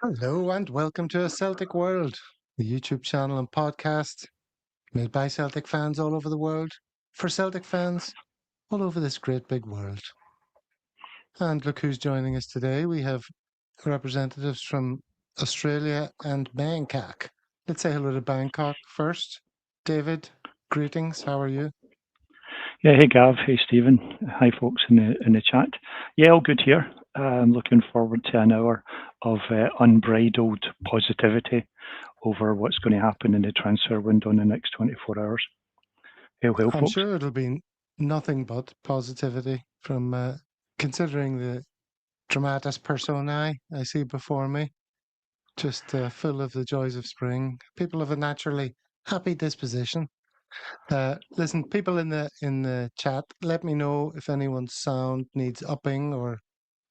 Hello and welcome to A Celtic World, the YouTube channel and podcast made by Celtic fans all over the world, for Celtic fans all over this great big world. And look who's joining us today. We have representatives from Australia and Bangkok. Let's say hello to Bangkok first. David, greetings. How are you? Yeah, hey Gav, hey Stephen, hi folks in the chat. Yeah, all good here. Looking forward to an hour of unbridled positivity over what's going to happen in the transfer window in the next 24 hours. Hail, hail, I'm folks. sure it'll be nothing but positivity from considering the dramatis personae I see before me. Just full of the joys of spring. People of a naturally happy disposition. Listen, people in the chat, let me know if anyone's sound needs upping or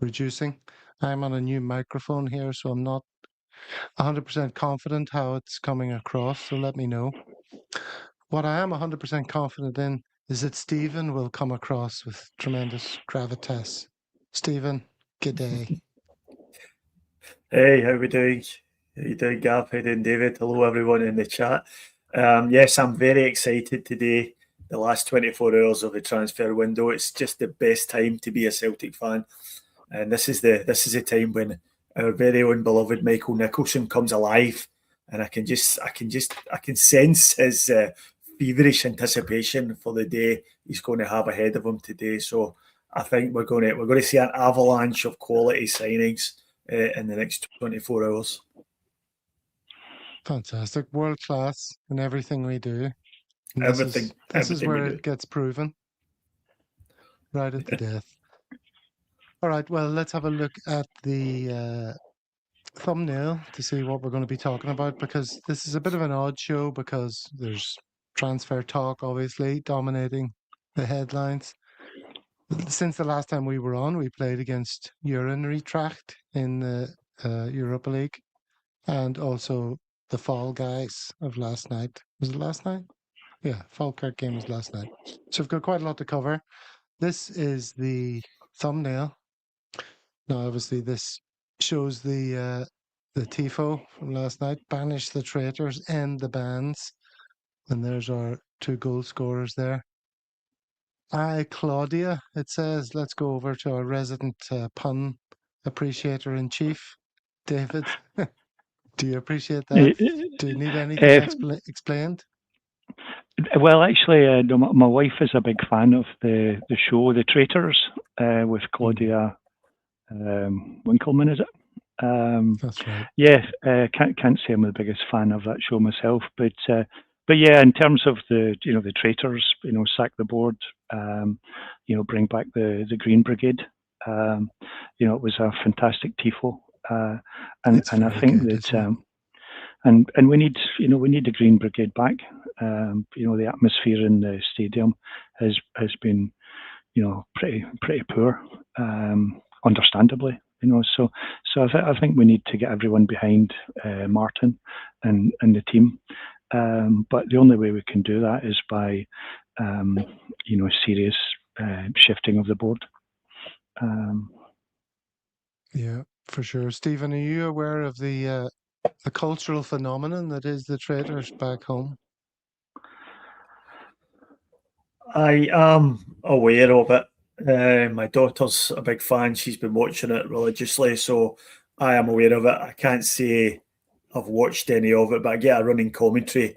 reducing. I'm on a new microphone here, so I'm not 100% confident how it's coming across. So let me know. What I am 100% confident in is that Stephen will come across with tremendous gravitas. Stephen, good day. Hey, how we doing? How you doing, Gav? How you doing, David? Hello, everyone in the chat. Yes, I'm very excited today. The last 24 hours of the transfer window. It's just the best time to be a Celtic fan, and this is the time when our very own beloved Michael Nicholson comes alive, and I can sense his feverish anticipation for the day he's going to have ahead of him today. So I think we're going to see an avalanche of quality signings in the next 24 hours. Fantastic. World class in everything we do. And Everything, this is everything we where do. it gets proven, right at the death. All right, well, let's have a look at the thumbnail to see what we're going to be talking about, because this is a bit of an odd show because there's transfer talk, obviously, dominating the headlines. Since the last time we were on, we played against Urinary Tract in the Europa League and also the Fall Guys of last night. Was it last night? Yeah, Falkirk game was last night. So we've got quite a lot to cover. This is the thumbnail. Now, obviously, this shows the Tifo from last night. Banish the traitors, end the bans. And there's our two goal scorers there. Hi, Claudia, it says. Let's go over to our resident pun appreciator in chief, David. Do you appreciate that? Do you need anything explained? Well, actually, no, my wife is a big fan of the show The Traitors with Claudia Winkleman, is it? That's right. Yeah, can't say I'm the biggest fan of that show myself, but yeah, in terms of the traitors, sack the board, bring back the Green Brigade. It was a fantastic tifo, and I think good, that and we need the Green Brigade back. The atmosphere in the stadium has been pretty poor, understandably. So I think we need to get everyone behind Martin and the team. But the only way we can do that is by serious shifting of the board. Yeah, for sure. Stephen, are you aware of the cultural phenomenon that is the traitors back home? I am aware of it. My daughter's a big fan. She's been watching it religiously, so I am aware of it. I can't say I've watched any of it, but I get a running commentary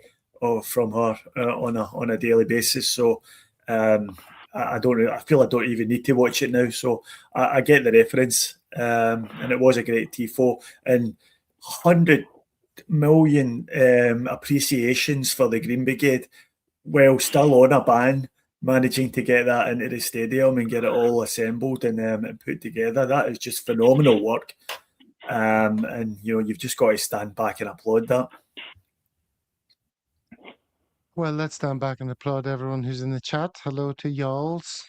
from her on a daily basis. So I don't. I feel I don't even need to watch it now. So I get the reference, and it was a great tifo and 100 million appreciations for the Green Brigade while still on a ban, managing to get that into the stadium and get it all assembled and put together. That is just phenomenal work. And you've just got to stand back and applaud that. Well, let's stand back and applaud everyone who's in the chat. Hello to y'alls.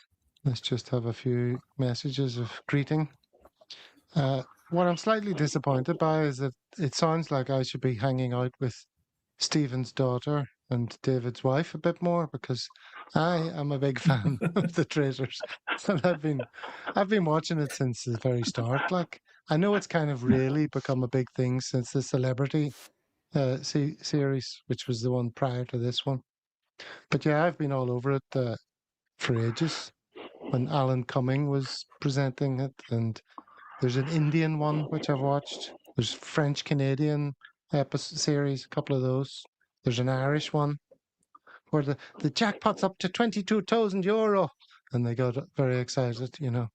Let's just have a few messages of greeting. What I'm slightly disappointed by is that it sounds like I should be hanging out with Stephen's daughter and David's wife a bit more, because I am a big fan of the Traitors, and I've been watching it since the very start. Like, I know it's kind of really become a big thing since the Celebrity series, which was the one prior to this one. But yeah, I've been all over it for ages. When Alan Cumming was presenting it, and there's an Indian one which I've watched. There's French Canadian series, a couple of those. There's an Irish one where the jackpot's up to €22,000, and they got very excited, you know.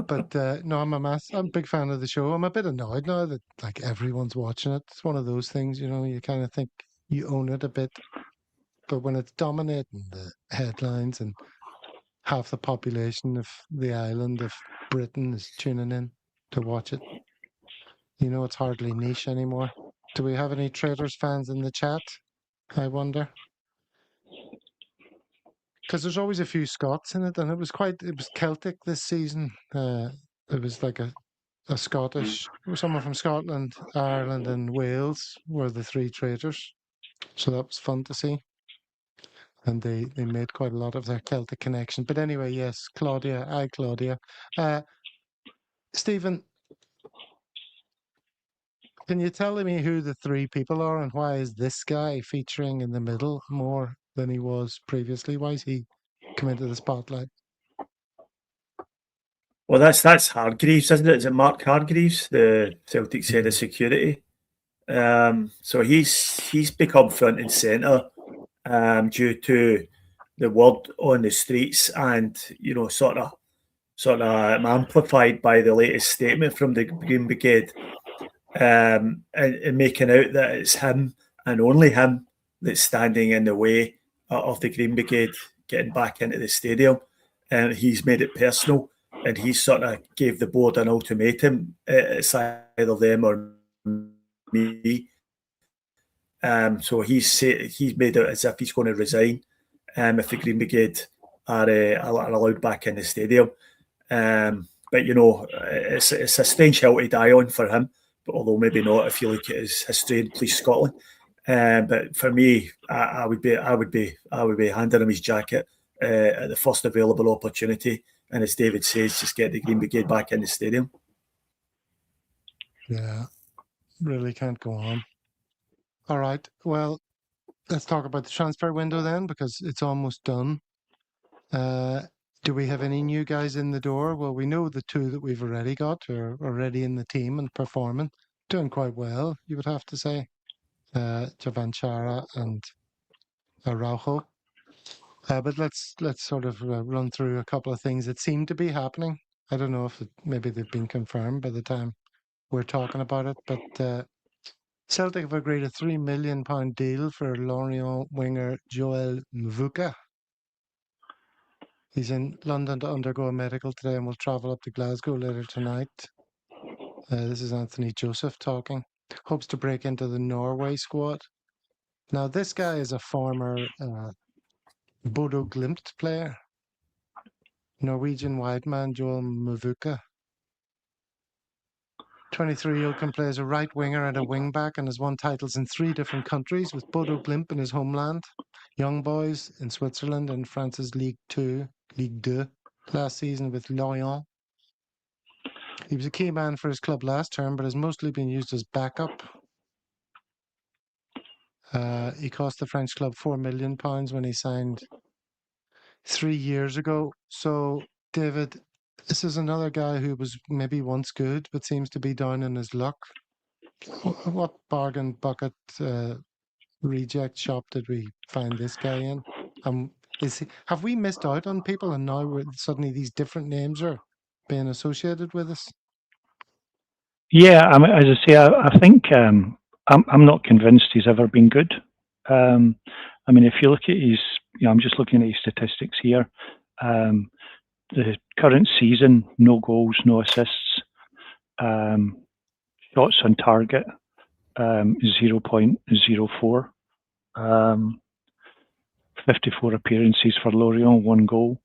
But no, I'm a big fan of the show. I'm a bit annoyed now that like everyone's watching it. It's one of those things, you know, you kind of think you own it a bit, but when it's dominating the headlines and half the population of the island of Britain is tuning in to watch it, you know, it's hardly niche anymore. Do we have any Traders fans in the chat? I wonder. Because there's always a few Scots in it, and it was Celtic this season. It was like a Scottish, someone from Scotland, Ireland, and Wales were the three traitors. So that was fun to see. And they made quite a lot of their Celtic connection. But anyway, yes, Claudia. Hi, Claudia. Stephen, can you tell me who the three people are and why is this guy featuring in the middle more than he was previously? Why is he come into the spotlight? Well, that's Hargreaves, isn't it? Is it Mark Hargreaves, the Celtic's head of security? So he's become front and centre due to the word on the streets, and you know, sort of amplified by the latest statement from the Green Brigade, and making out that it's him and only him that's standing in the way of the Green Brigade getting back into the stadium, and he's made it personal. And he sort of gave the board an ultimatum: it's either them or me. So he's made it as if he's going to resign if the Green Brigade are allowed back in the stadium. But you know, it's a strange hill to die on for him. But although maybe not if you look at his history in Police Scotland. But for me, I would be handing him his jacket at the first available opportunity. And as David says, just get the Green Brigade back in the stadium. Yeah, really can't go on. All right, well, let's talk about the transfer window then, because it's almost done. Do we have any new guys in the door? Well, we know the two that we've already got are already in the team and performing, doing quite well, you would have to say. Javan Chara and Araujo. But let's sort of run through a couple of things that seem to be happening. I don't know if maybe they've been confirmed by the time we're talking about it, but Celtic have agreed a £3 million deal for Lorient winger Joel Mvuka. He's in London to undergo a medical today and will travel up to Glasgow later tonight. This is Anthony Joseph talking. Hopes to break into the Norway squad. Now, this guy is a former Bodo Glimt player. Norwegian wide man Joel Mvuka. 23-year-old can play as a right winger and a wing back and has won titles in 3 different countries with Bodo Glimt in his homeland, Young Boys in Switzerland and France's Ligue 2 last season with Lorient. He was a key man for his club last term, but has mostly been used as backup. He cost the French club £4 million when he signed 3 years ago. So, David, this is another guy who was maybe once good, but seems to be down in his luck. What bargain bucket reject shop did we find this guy in? Have we missed out on people, and now suddenly these different names are being associated with us? Yeah, I mean, as I say, I think I'm not convinced he's ever been good. I mean, if you look at his, you know, I'm just looking at his statistics here. The current season, no goals, no assists, shots on target, 0.04, 54 appearances for Lorient, 1 goal,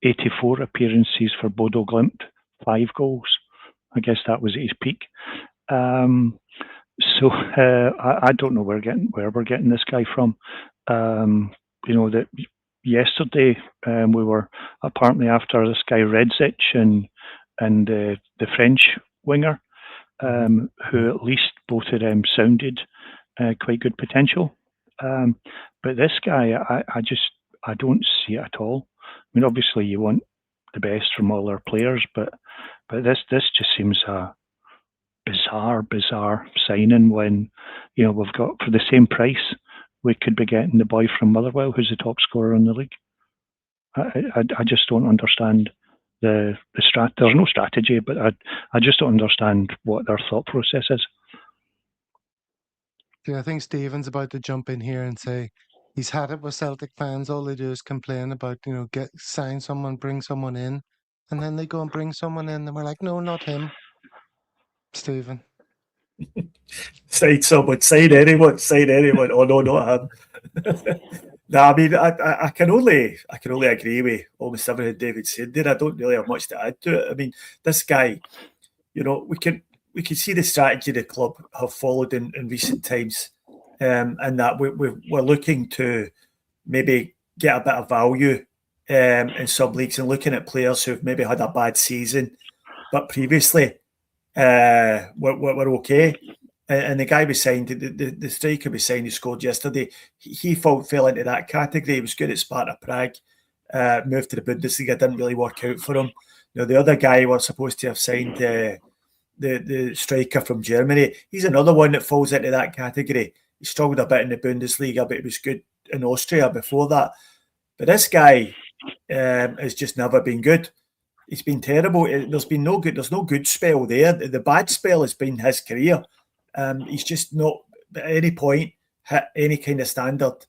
84 appearances for Bodo Glimt, 5 goals. I guess that was at his peak. So I don't know where we're getting this guy from. You know, that yesterday we were apparently after this guy Redzic, and and the French winger, who at least both of them sounded quite good potential. But this guy, I don't see it at all. I mean, obviously you want the best from all our players, but this just seems a bizarre signing when, you know, we've got, for the same price, we could be getting the boy from Motherwell who's the top scorer in the league. I just don't understand the there's no strategy, but I just don't understand what their thought process is. Yeah, I think Stephen's about to jump in here and say he's had it with Celtic fans. All they do is complain about, you know, sign someone, bring someone in, and then they go and bring someone in, and we're like, no, not him, Stephen. Sign someone, sign anyone. Oh no, not him. No, I mean, I can only agree with almost everything David said there. I don't really have much to add to it. I mean, this guy, you know, we can see the strategy the club have followed in recent times, and that we're looking to maybe get a bit of value in some leagues, and looking at players who've maybe had a bad season, but previously were okay. And the guy we signed, the striker we signed, who scored yesterday, he fell into that category. He was good at Sparta Prague, moved to the Bundesliga, didn't really work out for him. You know, the other guy we're supposed to have signed, the striker from Germany, he's another one that falls into that category. He struggled a bit in the Bundesliga, but he was good in Austria before that. But this guy has just never been good. He's been terrible. There's no good spell there. The bad spell has been his career. He's just not at any point hit any kind of standard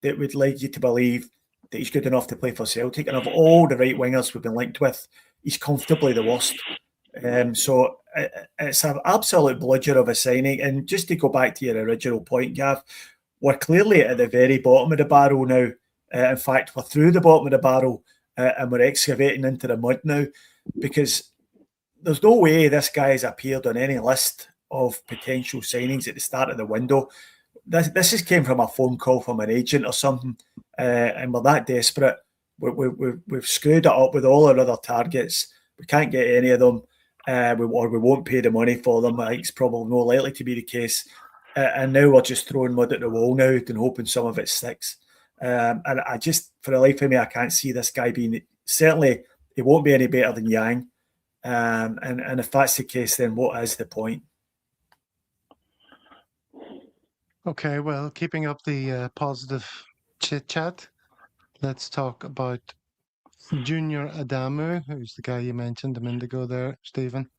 that would lead you to believe that he's good enough to play for Celtic. And of all the right wingers we've been linked with, he's comfortably the worst. So it's an absolute bludger of a signing. And just to go back to your original point, Gav, we're clearly at the very bottom of the barrel now. In fact, we're through the bottom of the barrel and we're excavating into the mud now, because there's no way this guy has appeared on any list of potential signings at the start of the window. This has came from a phone call from an agent or something, and we're that desperate. We've screwed it up with all our other targets. We can't get any of them, or we won't pay the money for them. I think it's probably more likely to be the case. And now we're just throwing mud at the wall now and hoping some of it sticks. And I just, for the life of me, I can't see this guy being, certainly he won't be any better than Yang. And if that's the case, then what is the point? Okay, well, keeping up the positive chit-chat, let's talk about Junior Adamu, who's the guy you mentioned a minute ago there, Stephen.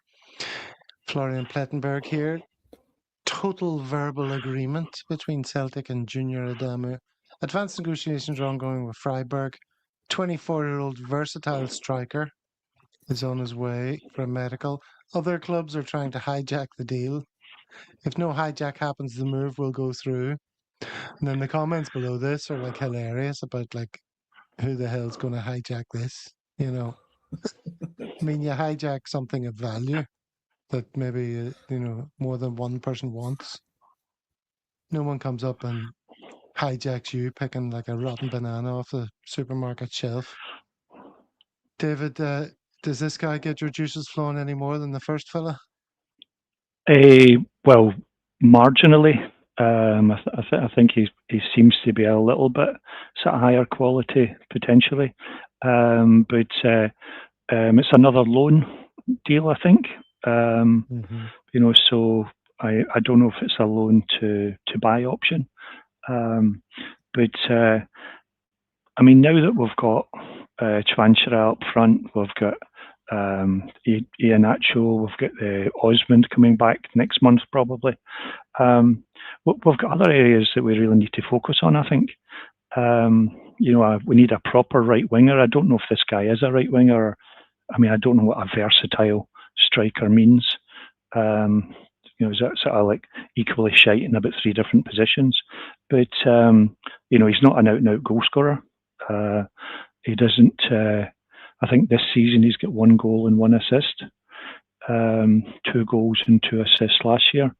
Florian Plettenberg here. Total verbal agreement between Celtic and Junior Adamu. Advanced negotiations are ongoing with Freiburg. 24-year-old versatile striker is on his way for a medical. Other clubs are trying to hijack the deal. If no hijack happens, the move will go through. And then the comments below this are like hilarious about like, who the hell's going to hijack this? You know, I mean, you hijack something of value that maybe, you know, more than one person wants. No one comes up and hijacks you picking like a rotten banana off the supermarket shelf. David, does this guy get your juices flowing any more than the first fella? Well, marginally. I think he seems to be a little bit sort of higher quality potentially, but it's another loan deal, I think. You know, so I don't know if it's a loan to buy option, but I mean, now that we've got Chwanchara up front, we've got Iheanacho, we've got Osmond coming back next month probably. We've got other areas that we really need to focus on, I think. You know, we need a proper right winger. I don't know if this guy is a right winger. I mean, I don't know what a versatile striker means. You know, is that sort of like equally shite in about 3 different positions? But, you know, he's not an out-and-out goal scorer. He doesn't, I think this season he's got 1 goal and 1 assist, 2 goals and 2 assists last year.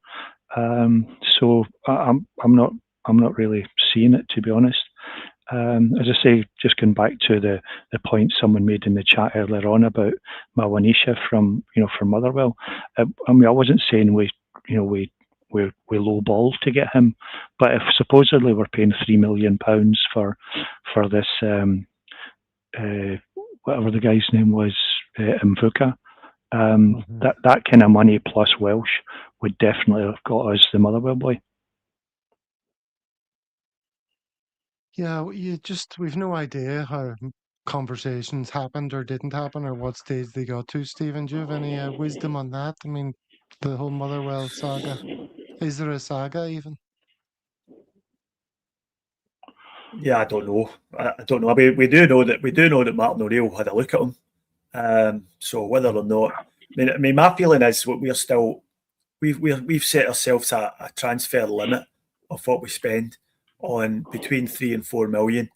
So I'm not really seeing it, to be honest. As I say, just going back to the point someone made in the chat earlier on about Mawanisha from Motherwell. I mean, I wasn't saying we low ball to get him, but if supposedly we're paying £3 million for this whatever the guy's name was, Mvuka, that kind of money plus Welsh would definitely have got us the Motherwell boy. Yeah, we've no idea how conversations happened or didn't happen or what stage they got to. Stephen, do you have any wisdom on that? I mean, the whole Motherwell saga. Is there a saga even? Yeah, I don't know. I don't know. I mean, we do know that Martinoneill had a look at him. So whether or not, I mean, my feeling is we've set ourselves a transfer limit of what we spend on between 3 and 4 million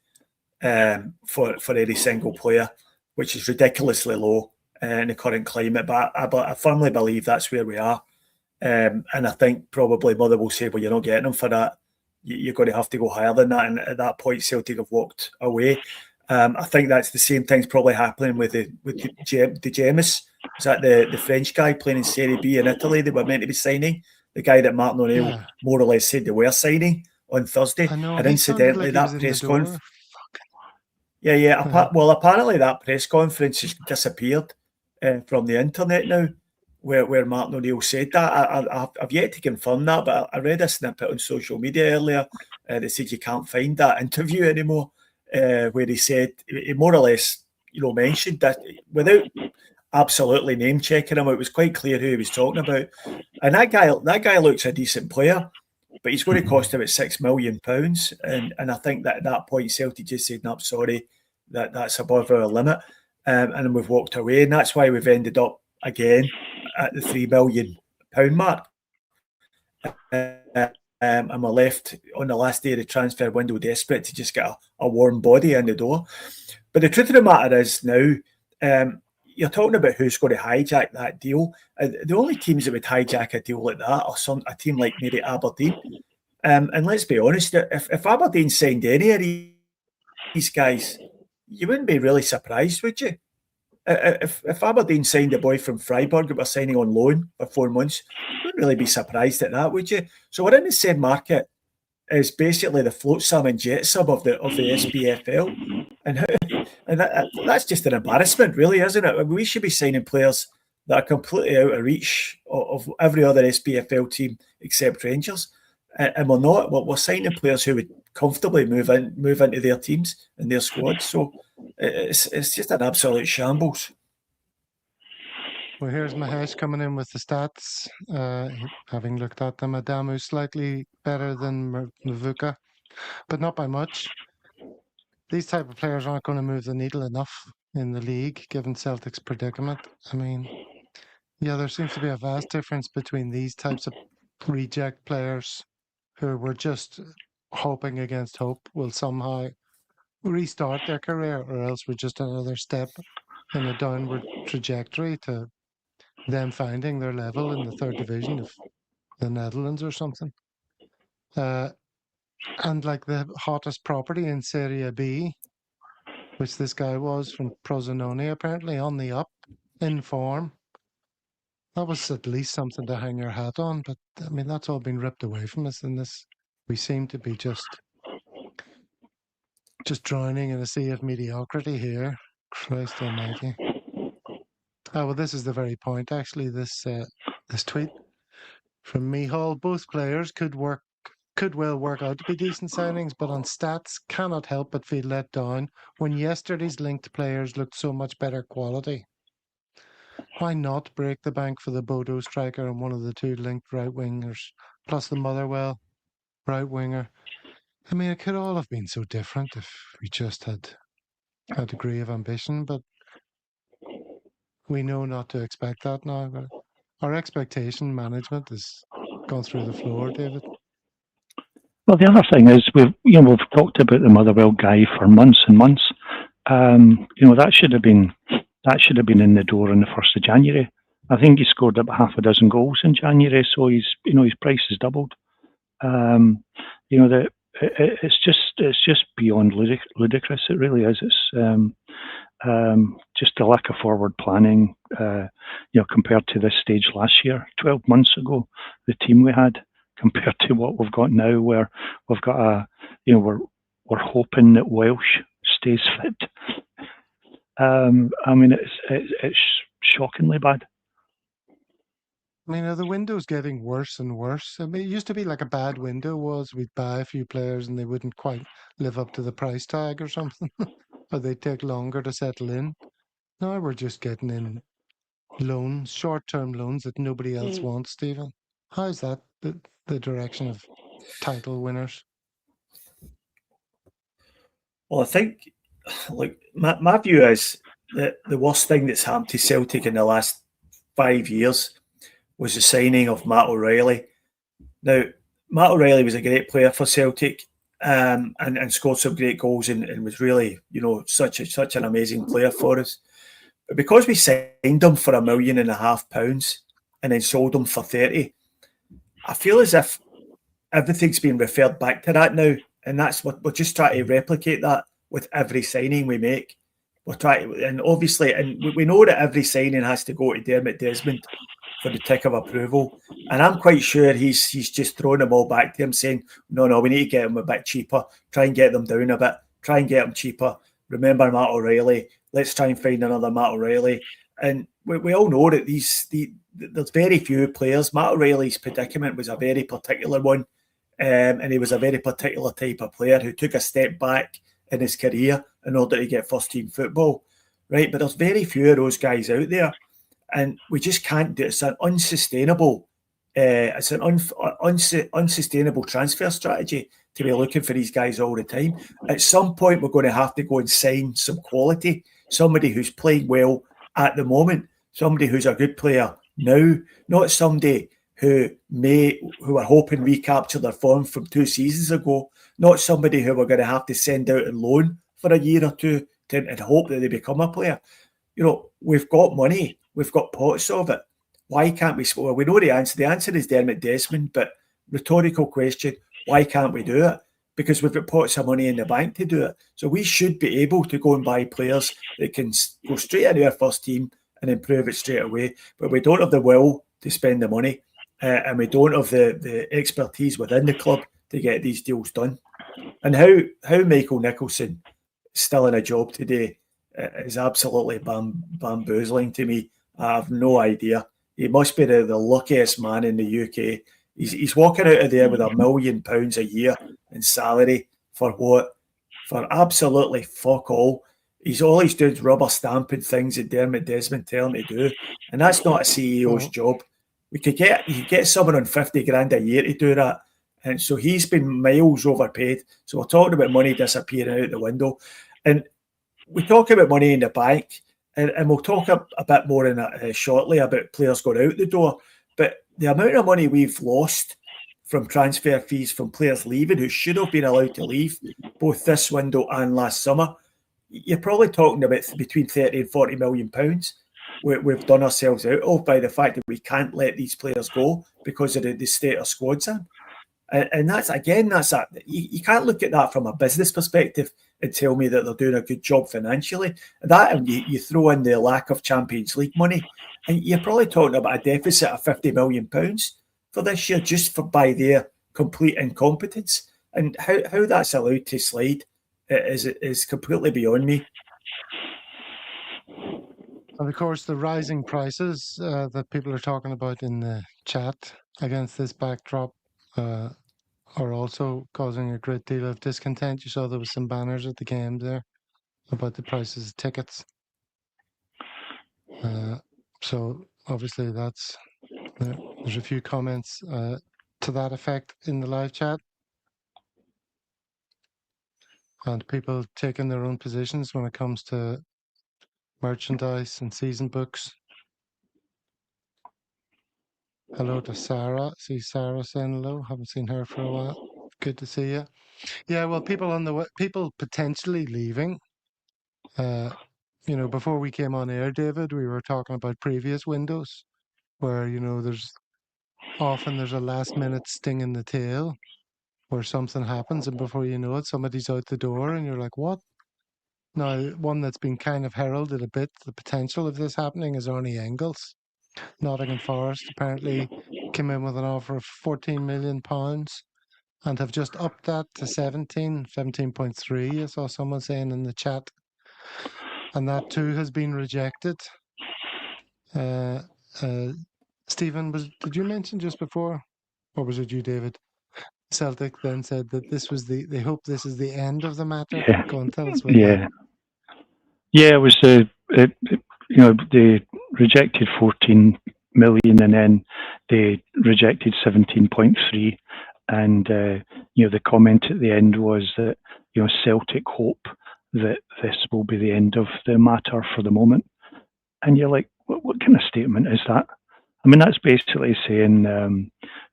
for any single player, which is ridiculously low in the current climate. But I firmly believe that's where we are. And I think probably Mother will say, well, you're not getting them for that. You're going to have to go higher than that. And at that point, Celtic have walked away. I think that's the same thing's probably happening with the Gemis. Is that the French guy playing in Serie B in Italy they were meant to be signing? The guy that Martinoneill more or less said they were signing on Thursday. I know, and incidentally, that press conference. Yeah. Well, apparently that press conference has disappeared from the internet now, where Martinoneill said that. I've yet to confirm that, but I read a snippet on social media earlier that said you can't find that interview anymore, where he said, he more or less, mentioned that without absolutely name checking him, it was quite clear who he was talking about. And that guy looks a decent player, but he's going to cost about £6 million. And I think that at that point, Celtic just said, no, sorry, that's above our limit. And we've walked away. And that's why we've ended up again at the £3 million mark. And we're left on the last day of the transfer window desperate to just get a warm body in the door. But the truth of the matter is now, you're talking about who's going to hijack that deal. The only teams that would hijack a deal like that are a team like maybe Aberdeen. And let's be honest, if Aberdeen signed any of these guys, you wouldn't be really surprised, would you? If Aberdeen signed a boy from Freiburg that we're signing on loan for 4 months, you wouldn't really be surprised at that, would you? So we're in the same market as basically the float sum and jet sub of the SPFL. And that's just an embarrassment, really, isn't it? We should be signing players that are completely out of reach of every other SPFL team except Rangers. And we're not. We're signing players who would comfortably move into their teams and their squads. So it's just an absolute shambles. Well, here's Mahesh coming in with the stats. Having looked at them, Adamu slightly better than Mvuka, but not by much. These type of players aren't going to move the needle enough in the league, given Celtic's predicament. I mean, yeah, there seems to be a vast difference between these types of reject players who were just hoping against hope will somehow restart their career, or else we're just another step in a downward trajectory to them finding their level in the third division of the Netherlands or something. And like the hottest property in Serie B, which this guy was from Prozanoni, apparently on the up, in form. That was at least something to hang your hat on, but I mean, that's all been ripped away from us in this. We seem to be just drowning in a sea of mediocrity here. Christ almighty. Oh, well, this is the very point, actually, this tweet from Mihal. Both players could well work out to be decent signings, but on stats cannot help but feel let down when yesterday's linked players looked so much better quality. Why not break the bank for the Bodo striker and one of the two linked right wingers, plus the Motherwell right winger? I mean, it could all have been so different if we just had a degree of ambition, but we know not to expect that now. But our expectation management has gone through the floor, David. Well, the other thing is we've talked about the Motherwell guy for months and months. That should have been in the door on the 1st of January. I think he scored about half a dozen goals in January, so his price has doubled. it's just beyond ludicrous. It really is. It's just the lack of forward planning. Compared to this stage last year, 12 months ago, the team we had compared to what we've got now, where we've got we're hoping that Welsh stays fit. It's shockingly bad. I mean, are the windows getting worse and worse? I mean, it used to be like a bad window was we'd buy a few players and they wouldn't quite live up to the price tag or something, or they'd take longer to settle in. Now we're just getting in loans, short-term loans that nobody else wants, Stephen. How's that the direction of title winners? Well, I think, look, my view is that the worst thing that's happened to Celtic in the last 5 years was the signing of Matt O'Reilly. Now, Matt O'Reilly was a great player for Celtic, and scored some great goals and was really, such an amazing player for us. But because we signed him for £1.5 million and then sold him for 30, I feel as if everything's been referred back to that now, and that's what we're just trying to replicate that with every signing we make. We're trying to, and obviously, and we know that every signing has to go to Dermot Desmond for the tick of approval. And I'm quite sure he's just throwing them all back to him, saying, no, we need to get them a bit cheaper, try and get them down a bit, try and get them cheaper. Remember Matt O'Reilly, let's try and find another Matt O'Reilly. And we all know that there's very few players. Matt O'Reilly's predicament was a very particular one, and he was a very particular type of player who took a step back in his career in order to get first-team football, right? But there's very few of those guys out there, and we just can't do it. It's an unsustainable, unsustainable transfer strategy to be looking for these guys all the time. At some point, we're going to have to go and sign some quality, somebody who's playing well at the moment, somebody who's a good player now, not somebody who are hoping recapture their form from 2 seasons ago, not somebody who we're going to have to send out on loan for a year or two and hope that they become a player. We've got money, we've got pots of it. Why can't we? Well, we know the answer. The answer is Dermot Desmond, but rhetorical question, why can't we do it? Because we've got pots of money in the bank to do it. So we should be able to go and buy players that can go straight into our first team and improve it straight away. But we don't have the will to spend the money, and we don't have the expertise within the club to get these deals done. And how Michael Nicholson is still in a job today is absolutely bamboozling to me. I have no idea. He must be the luckiest man in the UK. He's walking out of there with £1 million a year in salary for what? For absolutely fuck all. All he's doing is rubber stamping things that Dermot Desmond tell him to do, and that's not a CEO's job. You could get someone on 50 grand a year to do that, and so he's been miles overpaid. So we're talking about money disappearing out the window, and we talk about money in the bank, and we'll talk a bit more shortly about players going out the door. But the amount of money we've lost from transfer fees from players leaving who should have been allowed to leave both this window and last summer, you're probably talking about between 30 and 40 million pounds we've done ourselves out of by the fact that we can't let these players go because of the state our squad's in. And you can't look at that from a business perspective and tell me that they're doing a good job financially. And you throw in the lack of Champions League money, and you're probably talking about a deficit of £50 million for this year just by their complete incompetence. And how that's allowed to slide is completely beyond me. And of course, the rising prices that people are talking about in the chat against this backdrop are also causing a great deal of discontent. You saw there was some banners at the game there about the prices of tickets. So obviously there's a few comments to that effect in the live chat. And people taking their own positions when it comes to merchandise and season books. Hello to Sarah. See Sarah saying hello. Haven't seen her for a while. Good to see you. Yeah, well, people potentially leaving. Before we came on air, David, we were talking about previous windows where there's a last minute sting in the tail, where something happens and before you know it, somebody's out the door and you're like, what? Now, one that's been kind of heralded a bit, the potential of this happening is Arnie Engels. Nottingham Forest apparently came in with an offer of £14 million and have just upped that to 17.3, I saw someone saying in the chat. And that too has been rejected. Uh, Stephen, did you mention just before, or was it you, David? Celtic then said that they hope this is the end of the matter. Yeah. Go and tell us about that. Yeah, it was they rejected 14 million and then they rejected 17.3, and the comment at the end was that Celtic hope that this will be the end of the matter for the moment. And you're like, what kind of statement is that? I mean, that's basically saying,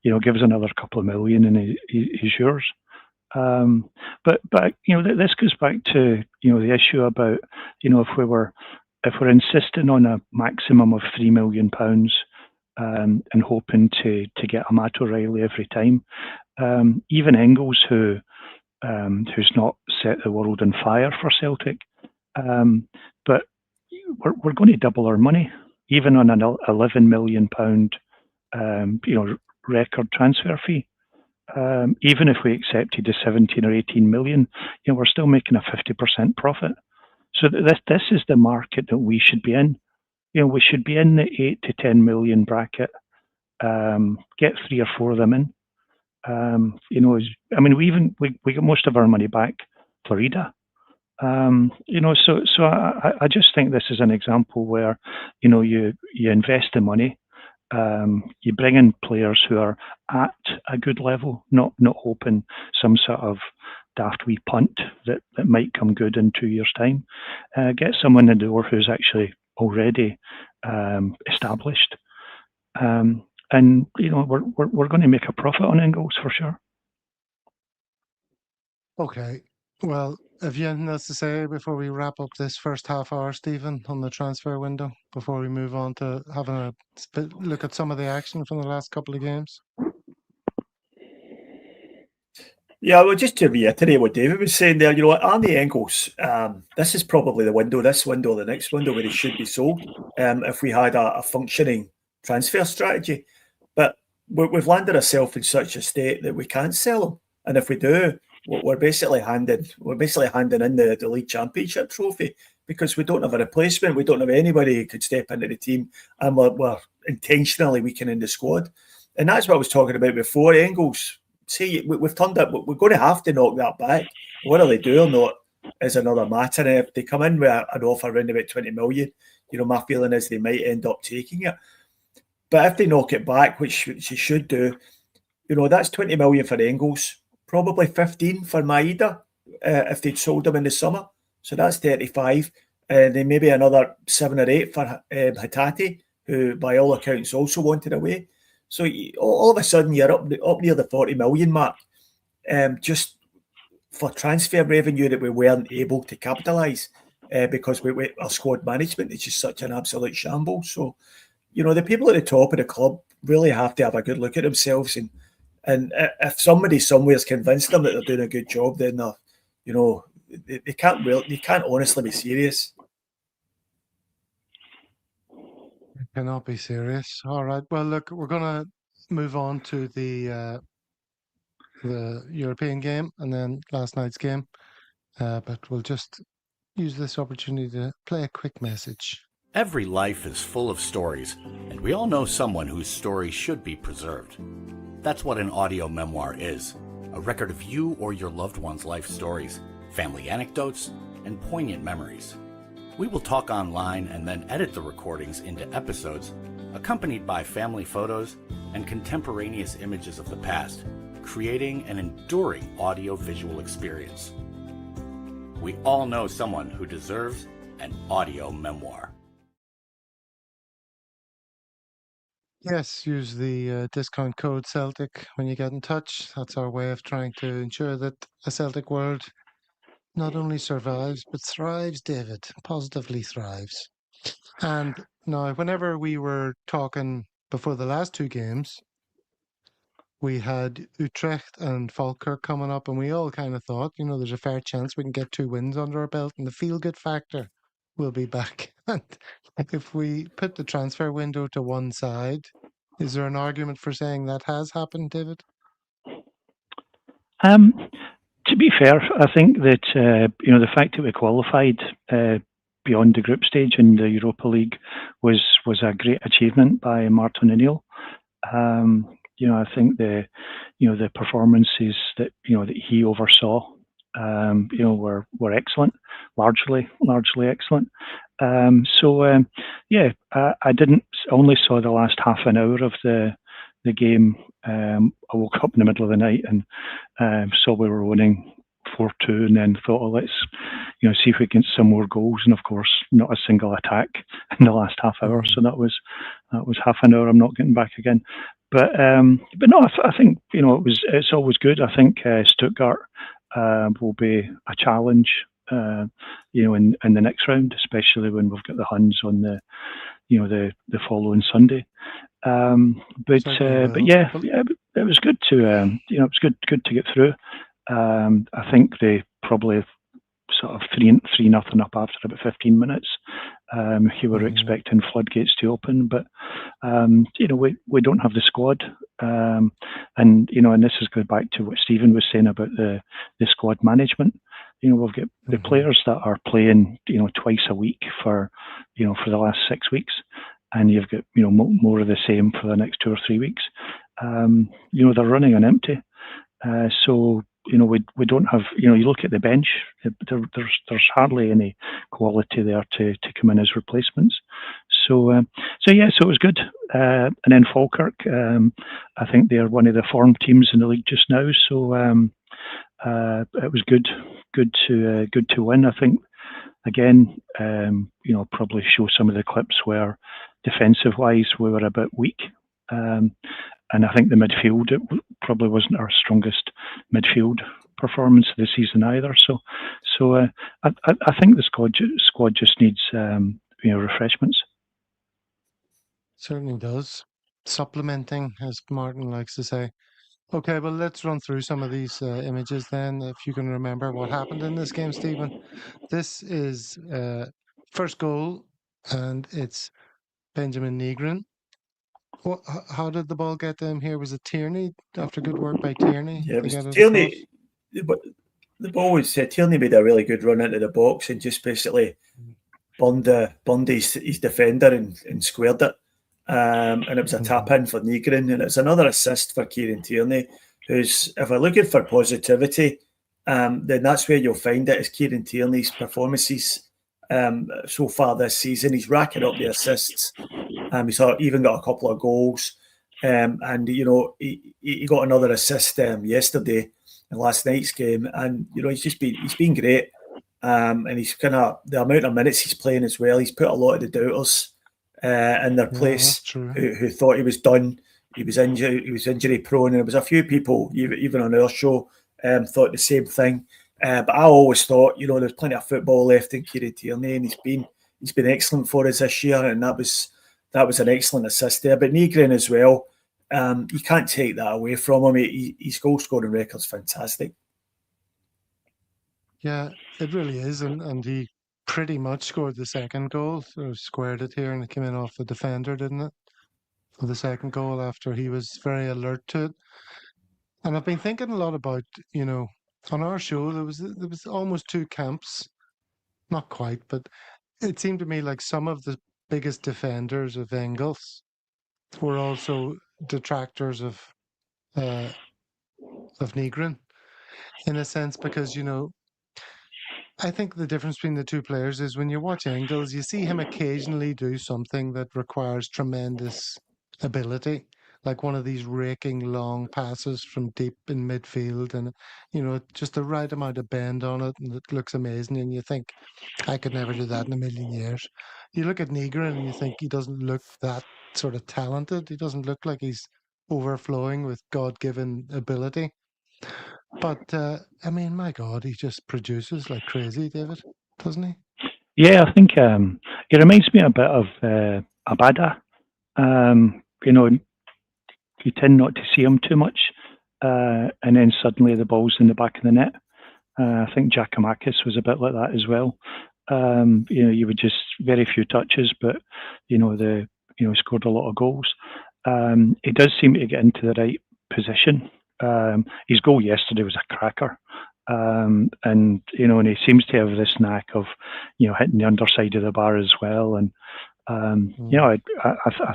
give us another couple of million and he's yours. But this goes back to the issue about if we're insisting on a maximum of £3 million and hoping to get a Matt O'Reilly every time, even Engels, who's not set the world on fire for Celtic, but we're going to double our money even on an £11 million record transfer fee. Even if we accepted the 17 or 18 million, we're still making a 50% profit. So this is the market that we should be in. We should be in the 8 to 10 million bracket. Get 3 or 4 of them in. We get most of our money back, Florida. So I just think this is an example where you invest the money. You bring in players who are at a good level, not hoping some sort of daft wee punt that might come good in 2 years' time. Get someone in the door who's actually already established, and we're going to make a profit on Engels for sure. Okay, well, have you anything else to say before we wrap up this first half hour, Stephen, on the transfer window, before we move on to having a look at some of the action from the last couple of games? Yeah, well, just to reiterate what David was saying there, Arnie Engels, this is probably this window, the next window where he should be sold if we had a functioning transfer strategy. But we've landed ourselves in such a state that we can't sell him. And if we do, we're basically handing in the league championship trophy because we don't have a replacement. We don't have anybody who could step into the team, and we're intentionally weakening the squad. And that's what I was talking about before. Engels, see, we've turned it. We're going to have to knock that back. Whether they do or not is another matter. And if they come in with an offer around about 20 million, my feeling is they might end up taking it. But if they knock it back, which they should do, that's 20 million for Engels, probably 15 for Maeda if they'd sold him in the summer. So that's 35. Then maybe another 7 or 8 for Hatate, who by all accounts also wanted away. So all of a sudden you're up near the 40 million mark, just for transfer revenue that we weren't able to capitalise because our squad management is just such an absolute shambles. So, the people at the top of the club really have to have a good look at themselves, and if somebody somewhere is convinced them that they're doing a good job, then they can't honestly be serious. Cannot be serious. All right. Well, look, we're going to move on to the European game and then last night's game. But we'll just use this opportunity to play a quick message. Every life is full of stories, and we all know someone whose story should be preserved. That's what an audio memoir is, a record of you or your loved one's life stories, family anecdotes, and poignant memories. We will talk online and then edit the recordings into episodes, accompanied by family photos and contemporaneous images of the past, creating an enduring audio-visual experience. We all know someone who deserves an audio memoir. Yes, use the discount code Celtic when you get in touch. That's our way of trying to ensure that a Celtic world not only survives, but thrives, David, positively thrives. And now, whenever we were talking before the last two games, we had Utrecht and Falkirk coming up, and we all kind of thought, there's a fair chance we can get 2 wins under our belt, and the feel-good factor will be back. And if we put the transfer window to one side, is there an argument for saying that has happened, David? To be fair, I think that the fact that we qualified beyond the group stage in the Europa League was a great achievement by Martinoneill. I think the performances that that he oversaw were excellent, largely excellent. I only saw the last half an hour of the game. I woke up in the middle of the night and saw we were winning 4-2, and then thought, let's see if we can get some more goals. And of course, not a single attack in the last half hour. So that was half an hour I'm not getting back again. But no, I think it's always good. I think Stuttgart will be a challenge, in the next round, especially when we've got the Huns on the following Sunday. But yeah, it was good to it was good to get through. I think they probably sort of 3-0 up after about 15 minutes. You were expecting floodgates to open, but we don't have the squad, and this is going back to what Stephen was saying about the squad management. We've got the players that are playing twice a week for the last 6 weeks, and you've got more of the same for the next 2 or 3 weeks. They're running on empty, so we don't have. You look at the bench, there's hardly any quality there to come in as replacements. So it was good. And then Falkirk, I think they're one of the form teams in the league just now. So it was good to win. I think again, probably show some of the clips where defensive wise we were a bit weak. And I think the midfield, it probably wasn't our strongest midfield performance of the season either. So I think the squad just needs refreshments. Certainly does. Supplementing, as Martin likes to say. Okay, well, let's run through some of these images then, if you can remember what happened in this game, Stephen. This is first goal, and it's Benjamin Nygren. How did the ball get to him here? Was it Tierney, after good work by Tierney? Yeah, it was Tierney. The ball was Tierney made a really good run into the box and just basically burned his defender and squared it. And it was a tap in for Nygren, and it's another assist for Kieran Tierney, who's, if we're looking for positivity, then that's where you'll find it, is Kieran Tierney's performances so far this season. He's racking up the assists. He's even got a couple of goals, and he got another assist yesterday in last night's game, and he's been great, and he's kind of the amount of minutes he's playing as well. He's put a lot of the doubters in their place who thought he was done. He was injury prone, and there was a few people even on our show thought the same thing. But I always thought there's plenty of football left in Kieran Tierney, and he's been excellent for us this year, and that was an excellent assist there. But Nygren as well, you can't take that away from him. His goal scoring record's fantastic. Yeah, it really is, and he pretty much scored the second goal, sort of squared it here, and it came in off the defender, didn't it? For the second goal, after he was very alert to it. And I've been thinking a lot about, on our show there was almost two camps, not quite, but it seemed to me like some of the biggest defenders of Engels were also detractors of Nygren, in a sense, because I think the difference between the two players is when you watch Engels, you see him occasionally do something that requires tremendous ability, like one of these raking long passes from deep in midfield, and just the right amount of bend on it, and it looks amazing, and you think, I could never do that in a million years. You look at Nygren and you think he doesn't look that sort of talented. He doesn't look like he's overflowing with God-given ability. But my God, he just produces like crazy, David, doesn't he? Yeah, I think he reminds me a bit of Abada. not to see him too much, and then suddenly the ball's in the back of the net. I think Giacomakis was a bit like that as well. You would just very few touches, but scored a lot of goals. He does seem to get into the right position. His goal yesterday was a cracker. And he seems to have this knack of, hitting the underside of the bar as well. And I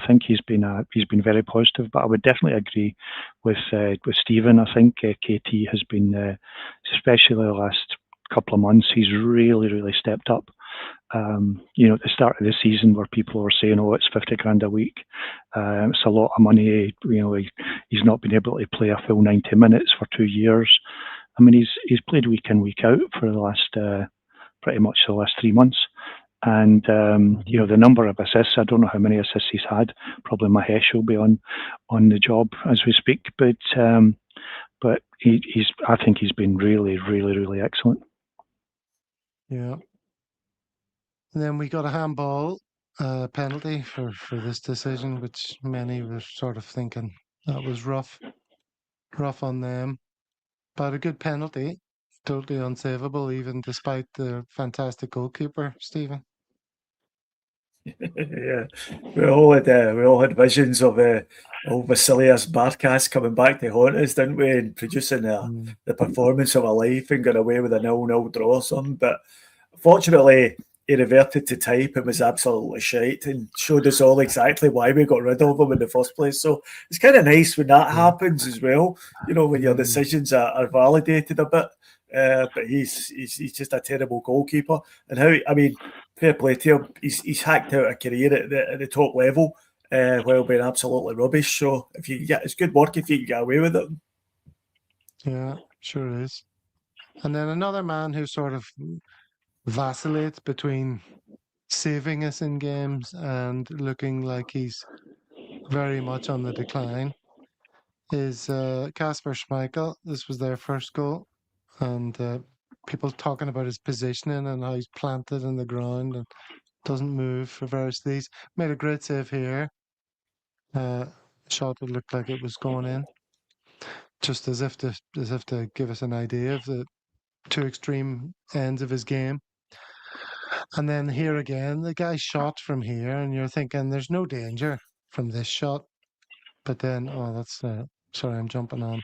think he's been very positive. But I would definitely agree with Stephen. I think KT has been, especially the last couple of months, he's really, really stepped up. At the start of the season, where people were saying, "Oh, it's 50 grand a week, it's a lot of money." He's not been able to play a full 90 minutes for 2 years. I mean, he's played week in, week out for the last pretty much the last 3 months, and the number of assists. I don't know how many assists he's had. Probably Mahesh will be on the job as we speak, but I think he's been really, really, really excellent. Yeah. And then we got a handball penalty for this decision, which many were sort of thinking that was rough on them. But a good penalty, totally unsavable, even despite the fantastic goalkeeper, Stephen. Yeah, we all had visions of Vasilias Barkas coming back to haunt us, didn't we? And producing the performance of a life and got away with a 0-0 draw or something. But fortunately, he reverted to type and was absolutely shite and showed us all exactly why we got rid of him in the first place. So it's kind of nice when that happens as well, when your decisions are validated a bit. But he's just a terrible goalkeeper. And fair play to him, he's hacked out a career at the top level while being absolutely rubbish. So it's good work if you can get away with it. Yeah, sure is. And then another man who sort of vacillates between saving us in games and looking like he's very much on the decline is Kasper Schmeichel. This was their first goal, and people talking about his positioning and how he's planted in the ground and doesn't move for various these. Made a great save here. Shot that looked like it was going in, just as if to give us an idea of the two extreme ends of his game. And then here again, the guy shot from here, and you're thinking there's no danger from this shot. But then, that's sorry, I'm jumping on.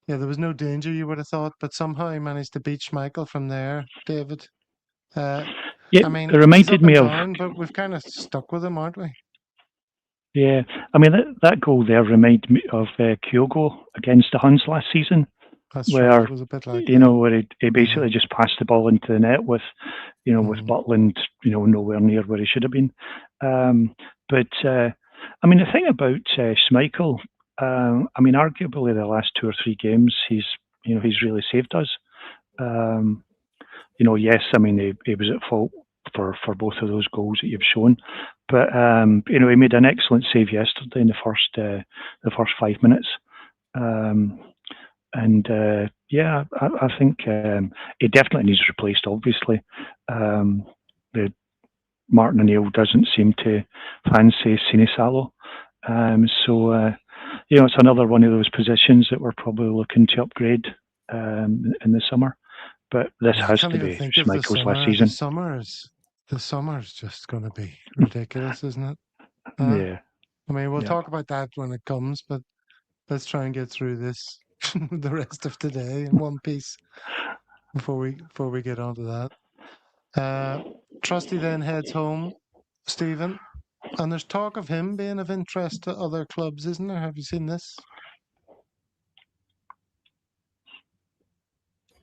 Yeah, there was no danger, you would have thought, but somehow he managed to beat Schmeichel from there, David. It reminded me of. Down, but we've kind of stuck with him, aren't we? Yeah, that goal there reminded me of Kyogo against the Huns last season. That's where right. It was a bit like where he basically just passed the ball into the net with Butland, nowhere near where he should have been. But the thing about Schmeichel, arguably the last 2 or 3 games, he's really saved us. Yes, he was at fault for both of those goals that you've shown, but he made an excellent save yesterday in the first 5 minutes. I think he definitely needs replaced, obviously. The Martinoneill doesn't seem to fancy Sinisalo. It's another one of those positions that we're probably looking to upgrade in the summer. But this has to be Schmeichel's last season. The summer's just going to be ridiculous, isn't it? Yeah. We'll talk about that when it comes, but let's try and get through this the rest of today in one piece before we get onto that. Trusty then heads home, Stephen, and there's talk of him being of interest to other clubs, isn't there? Have you seen this?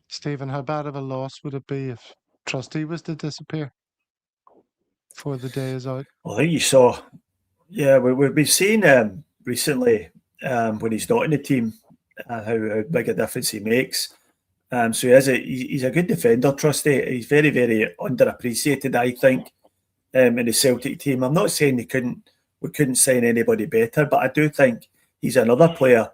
Stephen, how bad of a loss would it be if Trusty was to disappear before the day is out? Well, I think you saw, we've been seeing recently when he's not in the team how big a difference he makes. So he's a good defender, Trusty. He's very, very underappreciated, I think, in the Celtic team. I'm not saying we couldn't sign anybody better, but I do think he's another player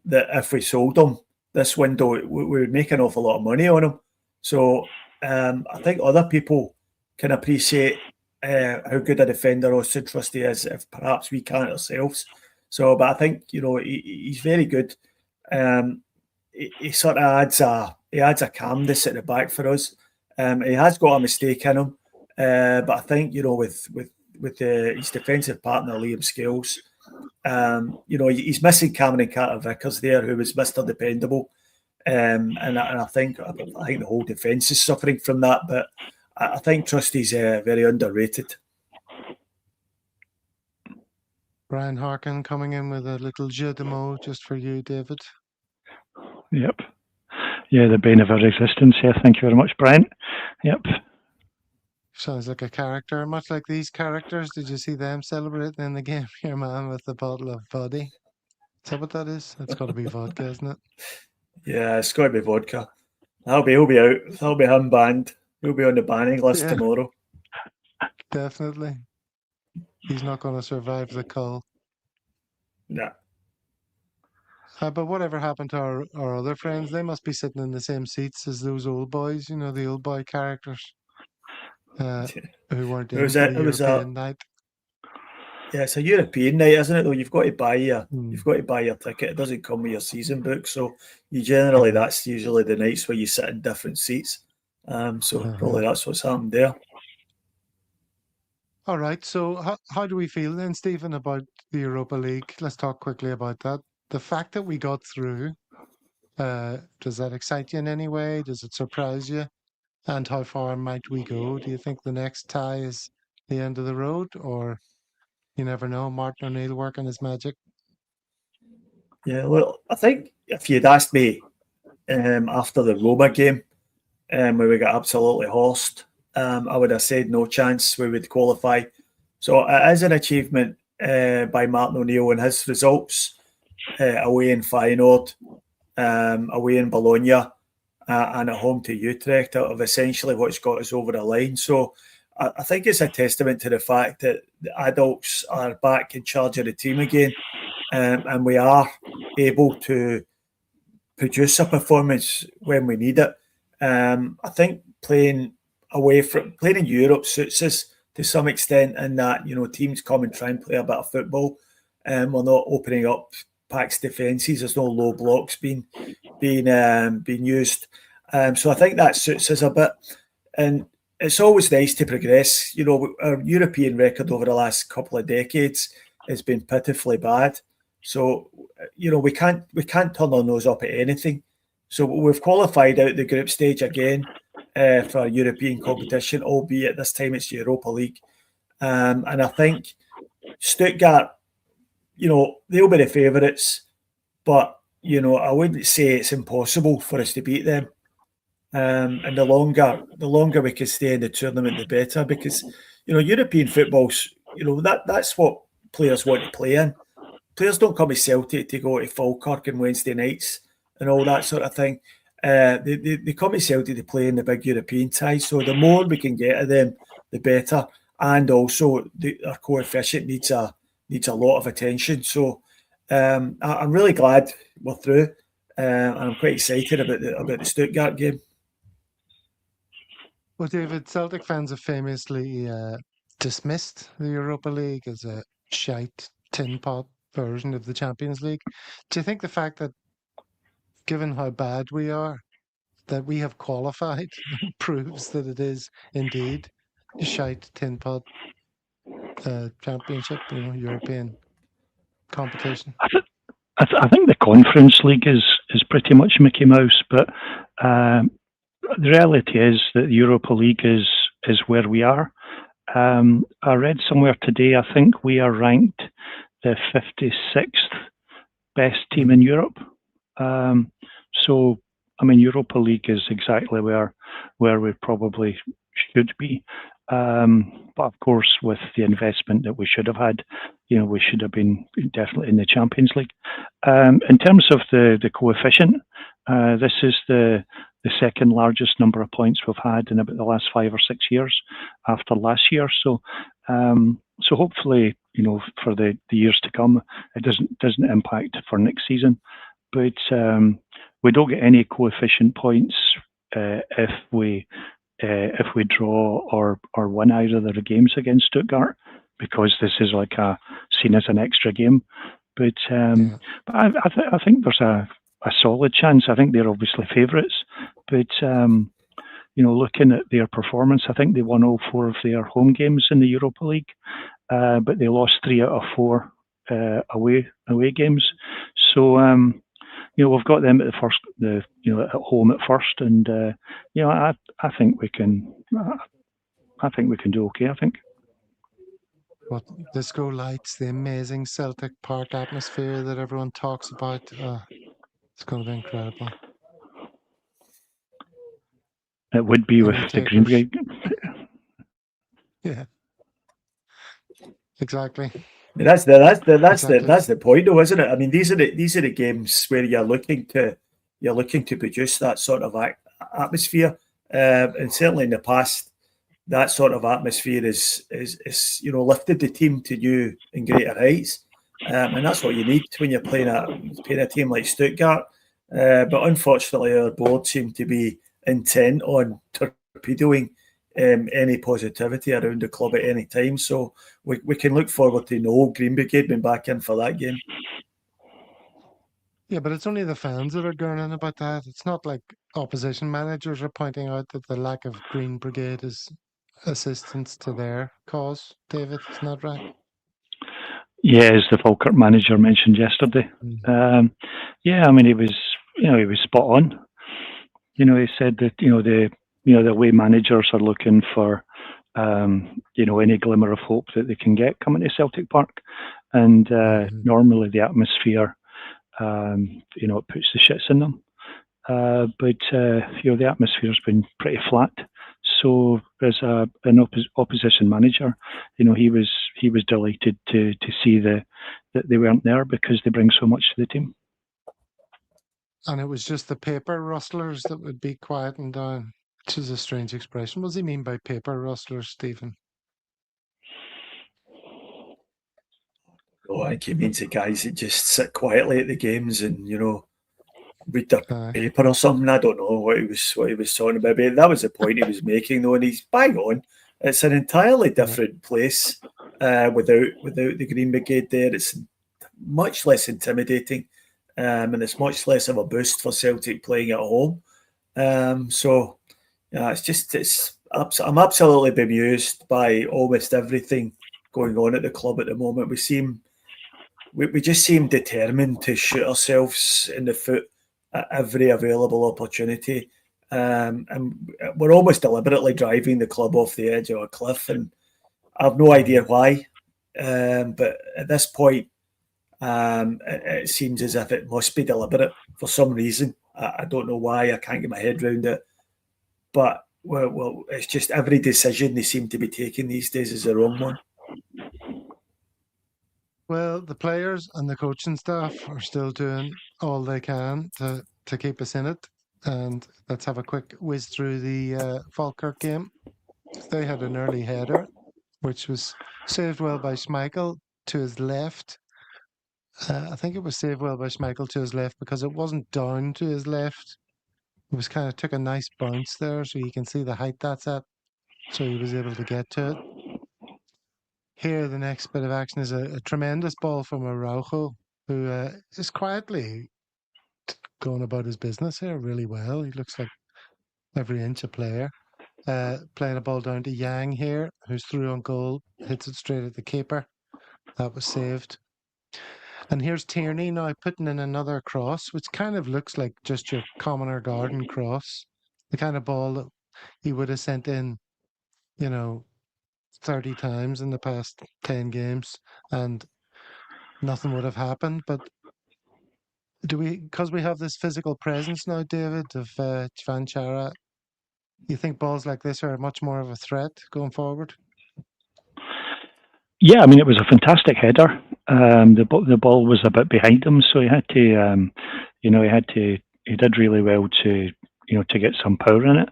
that if we sold him this window, we would make an awful lot of money on him. So I think other people can appreciate how good a defender Austin Trusty is if perhaps we can't ourselves. So, but I think he's very good. He sort of adds a calmness at the back for us. He has got a mistake in him, but I think with his defensive partner Liam Scales, he's missing Cameron Carter-Vickers there, who was Mr. Dependable, and I think the whole defence is suffering from that. But I think Trusty's very underrated. Brian Harkin coming in with a little jeu de mots just for you, David. Yep. Yeah, the bane of our existence. Yeah, thank you very much, Brent. Yep. Sounds like a character, much like these characters. Did you see them celebrating in the game here, man, with the bottle of vodka? Is that what that is? It's got to be vodka, isn't it? Yeah, it's got to be vodka. He'll be out. That'll be him banned. He'll be on the banning list tomorrow. Definitely. He's not going to survive the call. Nah. But whatever happened to our other friends? They must be sitting in the same seats as those old boys, the old boy characters who weren't in the European night. Yeah, it's a European night, isn't it? Though you've got to buy your ticket. It doesn't come with your season book, so that's usually the nights where you sit in different seats. So probably that's what's happened there. All right. So how do we feel then, Stephen, about the Europa League? Let's talk quickly about that. The fact that we got through, does that excite you in any way? Does it surprise you? And how far might we go? Do you think the next tie is the end of the road, or you never know? Martinoneill working his magic. Yeah, well, I think if you'd asked me after the Roma game, where we got absolutely horsed, I would have said no chance we would qualify. So it is an achievement by Martinoneill and his results away in Feyenoord, away in Bologna, and at home to Utrecht of essentially what's got us over the line. So I think it's a testament to the fact that the adults are back in charge of the team again, and we are able to produce a performance when we need it. I think playing in Europe suits us to some extent in that teams come and try and play a bit of football. We're not opening up Pax defences. There's no low blocks being used. So I think that suits us a bit. And it's always nice to progress. Our European record over the last couple of decades has been pitifully bad. So, we can't turn our nose up at anything. So we've qualified out the group stage again for European competition, albeit this time it's Europa League. And I think Stuttgart, they'll be the favourites, but I wouldn't say it's impossible for us to beat them. And the longer we can stay in the tournament, the better, because European football's that's what players want to play in. Players don't come to Celtic to go to Falkirk on Wednesday nights and all that sort of thing. They come to Celtic to play in the big European ties. So the more we can get of them, the better. And also our coefficient needs a lot of attention. So I'm really glad we're through, and I'm quite excited about the Stuttgart game. Well, David, Celtic fans have famously dismissed the Europa League as a shite tin pot version of the Champions League. Do you think the fact that, given how bad we are, that we have qualified proves that it is indeed a shite tin pot championship, European competition? I think the Conference League is pretty much Mickey Mouse, but the reality is that the Europa League is where we are. I read somewhere today, I think we are ranked the 56th best team in Europe. So, Europa League is exactly where we probably should be. But of course, with the investment that we should have had, we should have been definitely in the Champions League. In terms of the coefficient, this is the second largest number of points we've had in about the last 5 or 6 years after last year. So hopefully, for the years to come, it doesn't impact for next season. But we don't get any coefficient points if we draw or win either of the games against Stuttgart, because this is seen as an extra game. But Yeah. but I think there's a solid chance. I think they're obviously favourites, but looking at their performance, I think they won all 4 of their home games in the Europa League, but they lost 3 out of 4 away games. So we've got them at at home at first, and I think we can. I think we can do okay. I think. What disco lights, the amazing Celtic Park atmosphere that everyone talks about. It's going to be incredible. It would be with Any the Green takers? Brigade. Yeah. Exactly. That's Exactly. the point, though, isn't it? I mean, these are the games where you're looking to produce that sort of atmosphere, and certainly in the past, that sort of atmosphere is lifted the team to new and greater heights, and that's what you need when you're playing a team like Stuttgart. But unfortunately, our board seem to be intent on torpedoing any positivity around the club at any time. So we can look forward to no Green Brigade being back in for that game. Yeah, but it's only the fans that are gurning about that. It's not like opposition managers are pointing out that the lack of Green Brigade is assistance to their cause. David, isn't that right? Yeah, as the Falkirk manager mentioned yesterday. I mean, he was spot on. He said that the away managers are looking for any glimmer of hope that they can get coming to Celtic Park, and normally the atmosphere, it puts the shits in them. But the atmosphere has been pretty flat. So as an opposition manager, he was delighted to see that they weren't there, because they bring so much to the team. And it was just the paper rustlers that would be quieting down, which is a strange expression. What does he mean by paper rustlers, Stephen? Oh, I think he means the guys that just sit quietly at the games and read their paper or something. I don't know what he was talking about, but that was the point he was making, though, and he's bang on. It's an entirely different place without the Green Brigade there. It's much less intimidating, and it's much less of a boost for Celtic playing at home. I'm absolutely bemused by almost everything going on at the club at the moment. We just seem determined to shoot ourselves in the foot at every available opportunity, and we're almost deliberately driving the club off the edge of a cliff, and I have no idea why, but at this point it seems as if it must be deliberate for some reason. I don't know why. I can't get my head around it, but well, it's just every decision they seem to be taking these days is the wrong one. Well, the players and the coaching staff are still doing all they can to keep us in it. And let's have a quick whiz through the Falkirk game. They had an early header, which was saved well by Schmeichel to his left. I think it was saved well by Schmeichel to his left because it wasn't down to his left. It was kind of took a nice bounce there, so you can see the height that's at. So he was able to get to it. Here, the next bit of action is a tremendous ball from Araujo, who is quietly going about his business here really well. He looks like every inch a player. Playing a ball down to Yang here, who's through on goal, hits it straight at the keeper. That was saved. And here's Tierney now putting in another cross, which kind of looks like just your commoner garden cross. The kind of ball that he would have sent in, 30 times in the past 10 games and nothing would have happened. But because we have this physical presence now, David, of Chvan Chara, you think balls like this are much more of a threat going forward? Yeah, I mean, it was a fantastic header. The ball was a bit behind him, so he had to, he did really well to get some power in it,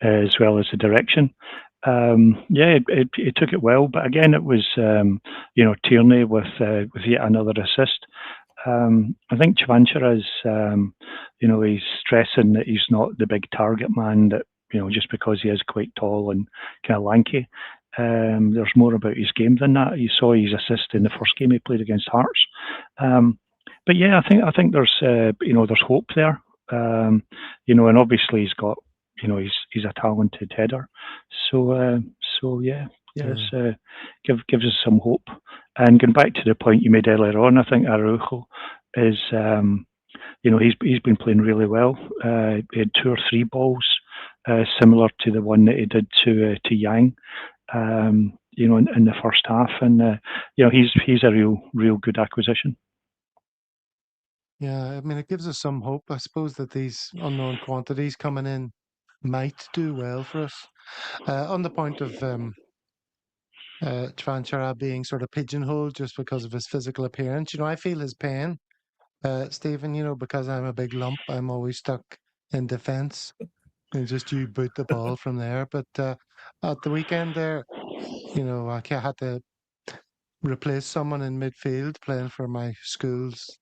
as well as the direction. He took it well, but again, it was Tierney with yet another assist. I think Chvanchara is he's stressing that he's not the big target man, that just because he is quite tall and kind of lanky. There's more about his game than that. You saw his assist in the first game he played against Hearts, But yeah, I think there's there's hope there. And obviously he's got he's a talented header. So yeah, it's gives us some hope. And going back to the point you made earlier on, I think Araujo is he's been playing really well. He had 2 or 3 balls similar to the one that he did to Yang. In the first half, and he's a real good acquisition. Yeah, I mean, it gives us some hope. I suppose that these unknown quantities coming in might do well for us. On the point of Tranchara being sort of pigeonholed just because of his physical appearance, I feel his pain, Stephen. Because I'm a big lump, I'm always stuck in defence, and just you boot the ball from there. But at the weekend there, I had to replace someone in midfield playing for my school's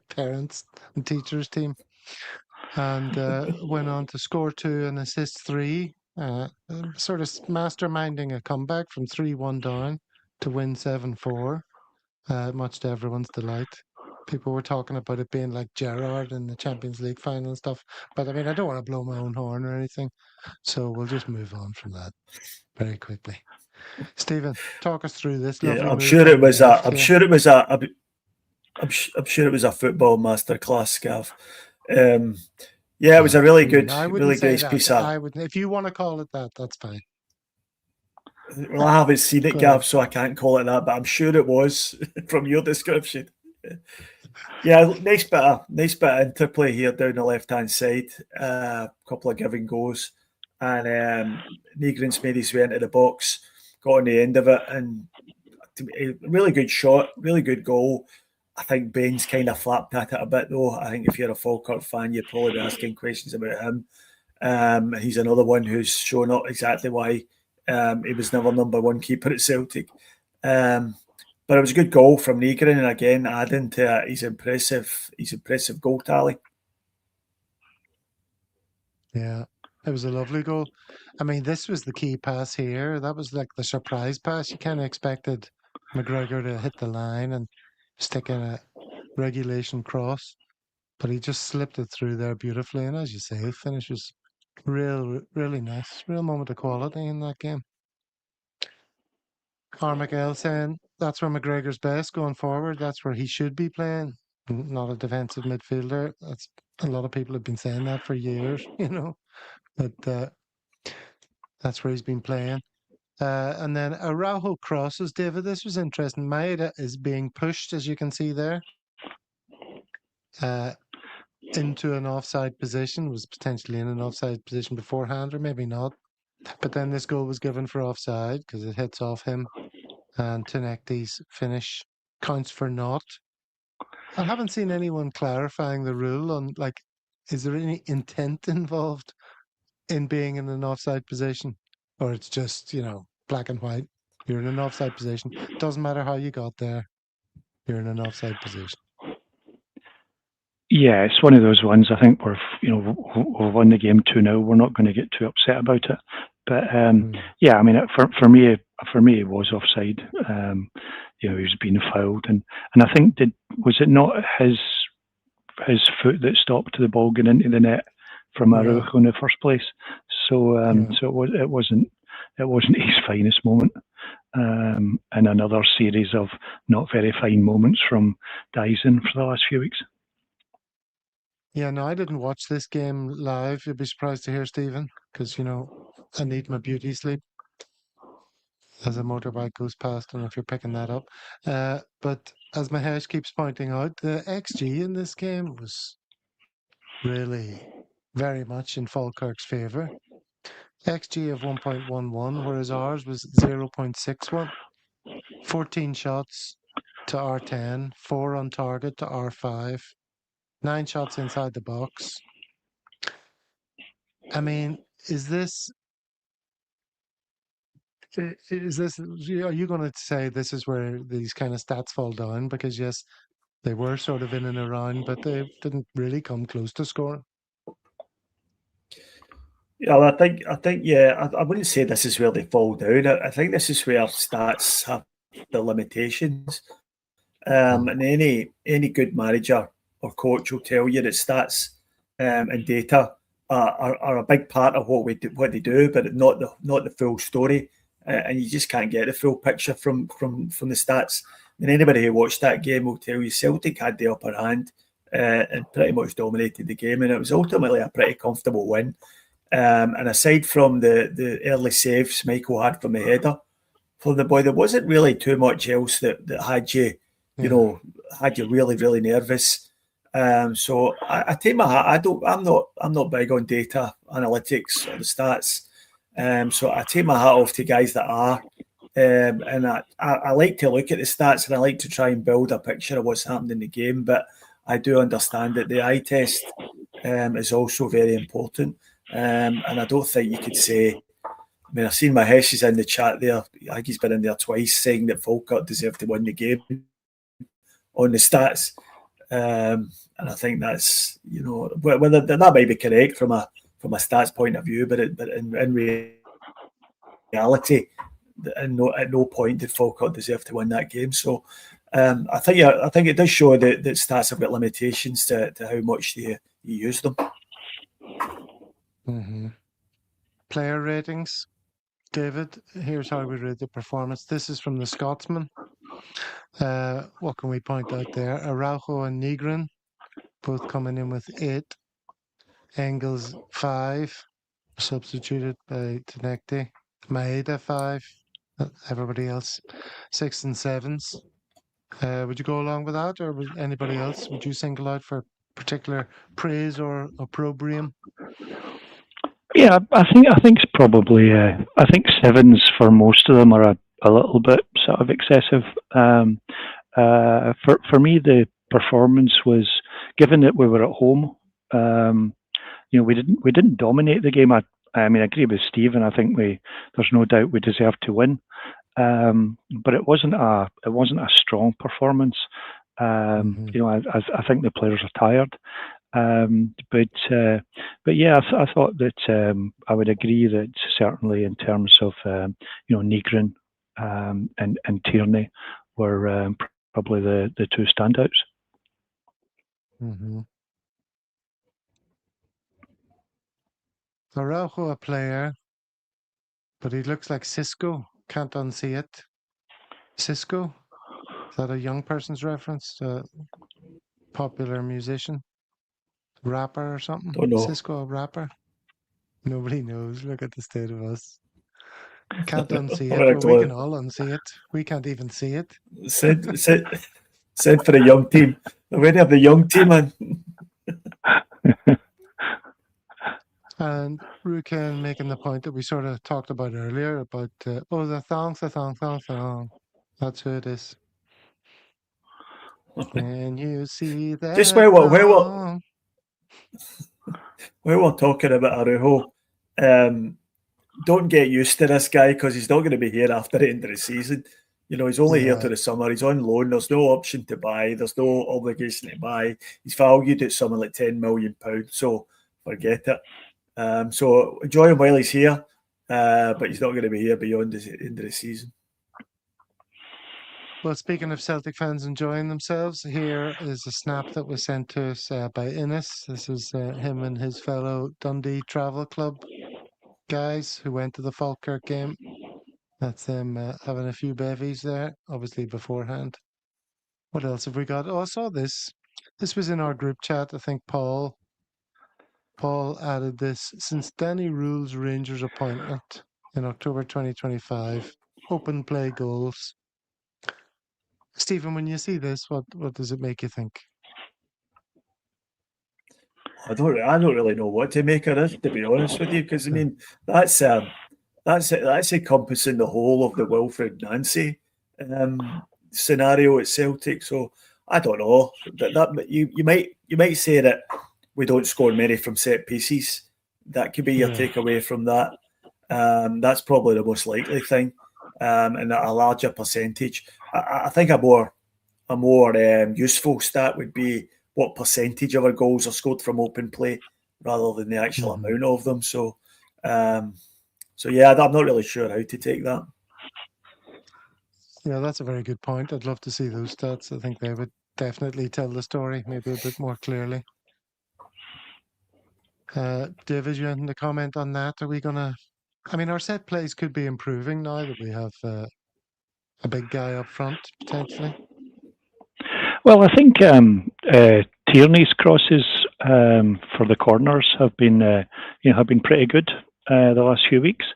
parents and teachers team, and went on to score 2 and assist 3, sort of masterminding a comeback from 3-1 down to win 7-4, much to everyone's delight. People were talking about it being like Gerrard in the Champions League final and stuff, but I mean, I don't want to blow my own horn or anything, so we'll just move on from that very quickly. Stephen, talk us through this lovely I'm move sure by it was the a. left I'm here. sure it was a. I'm sure it was a football masterclass, Gav. It was a really good, I wouldn't really say nice that. piece of. I would, if you want to call it that, that's fine. Well, I haven't seen it, Go Gav, ahead. so I can't call it that, but I'm sure it was from your description. Yeah, nice bit of interplay here down the left-hand side. Couple of giving goes, and Negrin's made his way into the box, got on the end of it, and a really good shot, really good goal. I think Baines kind of flapped at it a bit, though. I think if you're a Falkirk fan, you'd probably be asking questions about him. He's another one who's shown up exactly why he was never number 1 keeper at Celtic. But it was a good goal from Negrin, and again adding to his impressive goal tally. Yeah, it was a lovely goal. I mean, this was the key pass here. That was like the surprise pass. You kind of expected McGregor to hit the line and stick in a regulation cross, but he just slipped it through there beautifully. And as you say, the finish was really nice. Real moment of quality in that game. Carmichael saying that's where McGregor's best going forward. That's where he should be playing, not a defensive midfielder. That's a lot of people have been saying that for years, but that's where he's been playing. And then Araujo crosses, David. This was interesting. Maeda is being pushed, as you can see there, into an offside position. Was potentially in an offside position beforehand, or maybe not. But then this goal was given for offside because it hits off him. And Tinecti's finish counts for naught. I haven't seen anyone clarifying the rule on, like, is there any intent involved in being in an offside position? Or it's just, black and white. You're in an offside position. Doesn't matter how you got there. You're in an offside position. Yeah, it's one of those ones. I think we've won the game 2-0. We're not going to get too upset about it. But yeah, I mean, for me, it was offside. He was being fouled, and I think was it not his foot that stopped the ball going into the net from Araujo in the first place? So so it wasn't his finest moment. And another series of not very fine moments from Dyson for the last few weeks. Yeah, no, I didn't watch this game live. You'd be surprised to hear, Stephen, because, I need my beauty sleep as a motorbike goes past. I don't know if you're picking that up. But as Mahesh keeps pointing out, the XG in this game was really very much in Falkirk's favour. XG of 1.11, whereas ours was 0.61. 14 shots to R10, 4 on target to R5, 9 shots inside the box. I mean, are you going to say this is where these kind of stats fall down? Because yes, they were sort of in and around, but they didn't really come close to scoring. Yeah, I think, I wouldn't say this is where they fall down. I think this is where stats have the limitations. And any good manager or coach will tell you that stats and data are a big part of what they do, but not the full story. And you just can't get the full picture from the stats. And anybody who watched that game will tell you Celtic had the upper hand and pretty much dominated the game, and it was ultimately a pretty comfortable win. And aside from the early saves Michael had from the header for the boy, there wasn't really too much else that had you, had you really, really nervous. So I take my hat. I'm not big on data analytics or the stats. So I take my hat off to guys that are. And I like to look at the stats, and I like to try and build a picture of what's happened in the game. But I do understand that the eye test is also very important. And I don't think you could say, I mean, I've seen Mahesh is in the chat there. I think he's been in there twice saying that Falkirk deserved to win the game on the stats. And I think that's, whether that might be correct from a stats point of view, but in reality, at no point did Falkirk deserve to win that game. So I think it does show that stats have got limitations to how much you use them. Mm-hmm. Player ratings. David, here's how we rate the performance. This is from the Scotsman. What can we point out there? Araujo and Negrin both coming in with 8. Engels 5, substituted by Tenecti. Maeda 5. Everybody else 6 and 7s. Would you go along with that, or would anybody else? Would you single out for particular praise or opprobrium? Yeah, I think it's probably. I think 7s for most of them are a little bit sort of excessive. For me, the performance was, given that we were at home. We didn't dominate the game. I agree with Stephen. I think there's no doubt we deserved to win. But it wasn't a strong performance. I think the players are tired. But yeah, I thought that I would agree that certainly in terms of Negrin and Tierney were probably the two standouts. Mm-hmm. Araujo a player, but he looks like Cisco. Can't unsee it. Cisco? Is that a young person's reference to a popular musician? Rapper or something? Don't know. Cisco a rapper? Nobody knows. Look at the state of us. Can't unsee it. Well, we can all unsee it. We can't even see it. Said for the young team. Where have the young team in? And Ruken making the point that we sort of talked about earlier about, the thong. That's who it is. Can you see that? Just while we're talking about Araujo, don't get used to this guy because he's not going to be here after the end of the season. He's only here to the summer. He's on loan. There's no option to buy. There's no obligation to buy. He's valued at something like £10 million. So forget it. So enjoy him while he's here, but he's not going to be here beyond the end of the season. Well, speaking of Celtic fans enjoying themselves, here is a snap that was sent to us by Innes. This is him and his fellow Dundee Travel Club guys who went to the Falkirk game. That's them having a few bevies there, obviously beforehand. What else have we got? Oh, I saw this. This was in our group chat. I think Paul added this. Since Danny Rule's Rangers appointment in October 2025, open play goals. Stephen, when you see this, what does it make you think? I don't really know what to make of this, to be honest with you, because I mean that's encompassing the whole of the Wilfred Nancy scenario at Celtic. So I don't know that you might say that we don't score many from set pieces. That could be your takeaway from that. That's probably the most likely thing, and a larger percentage. I think a more useful stat would be what percentage of our goals are scored from open play rather than the actual amount of them. So yeah, I'm not really sure how to take that. Yeah, that's a very good point. I'd love to see those stats. I think they would definitely tell the story maybe a bit more clearly. David, you anything to comment on that? Are we gonna? I mean, our set plays could be improving now that we have a big guy up front potentially. Well, I think Tierney's crosses for the corners have been have been pretty good the last few weeks.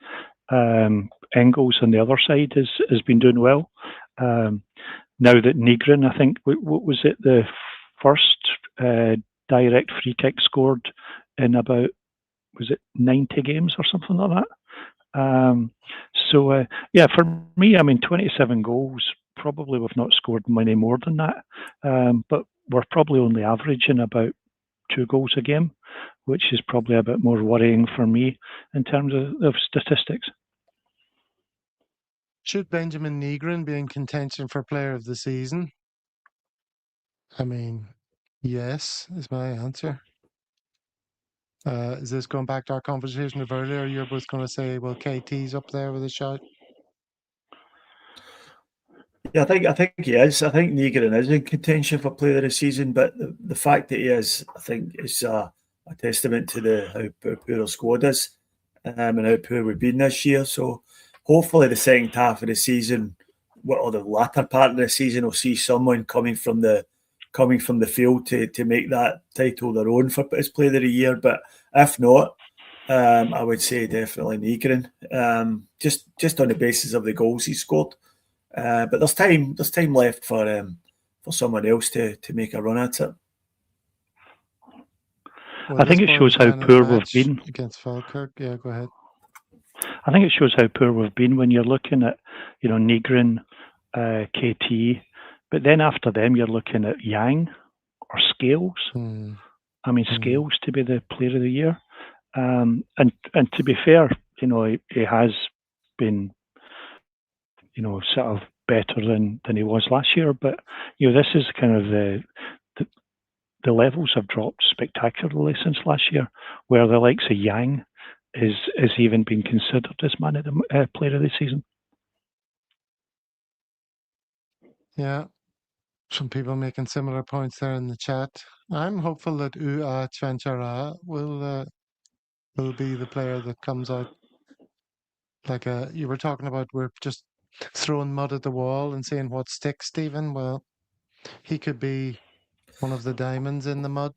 Engels on the other side has been doing well. Now that Nygren, I think, what was it, the first direct free kick scored in about, was it 90 games or something like that? So yeah, for me, I mean, 27 goals. Probably we've not scored many more than that, but we're probably only averaging about 2 goals a game, which is probably a bit more worrying for me in terms of statistics. Should Benjamin Nygren be in contention for Player of the Season? I mean, yes, is my answer. Is this going back to our conversation of earlier? You're both going to say, well, KT's up there with a shout. Yeah, I think he is. I think Nygren is in contention for Player of the Season, but the fact that he is, I think, is a testament to how poor our squad is and how poor we've been this year. So hopefully the second half of the season, or the latter part of the season, will see someone coming from the field to make that title their own for as Player of the Year. But if not, I would say definitely Nygren, just on the basis of the goals he scored. But there's time left for someone else to make a run at it. Well, I think it shows how poor we've been against Falkirk. Yeah, go ahead. I think it shows how poor we've been when you're looking at, Nygren, KT, but then after them you're looking at Yang or Scales. I mean, Scales to be the Player of the Year, and to be fair, he has been, sort of better than he was last year. But this is kind of the levels have dropped spectacularly since last year, where the likes of Yang is even being considered as Player of the Season. Yeah, some people making similar points there in the chat. I'm hopeful that Ua Chanchara will be the player that comes out. Like you were talking about, we're just throwing mud at the wall and seeing what sticks, Stephen. Well, he could be one of the diamonds in the mud.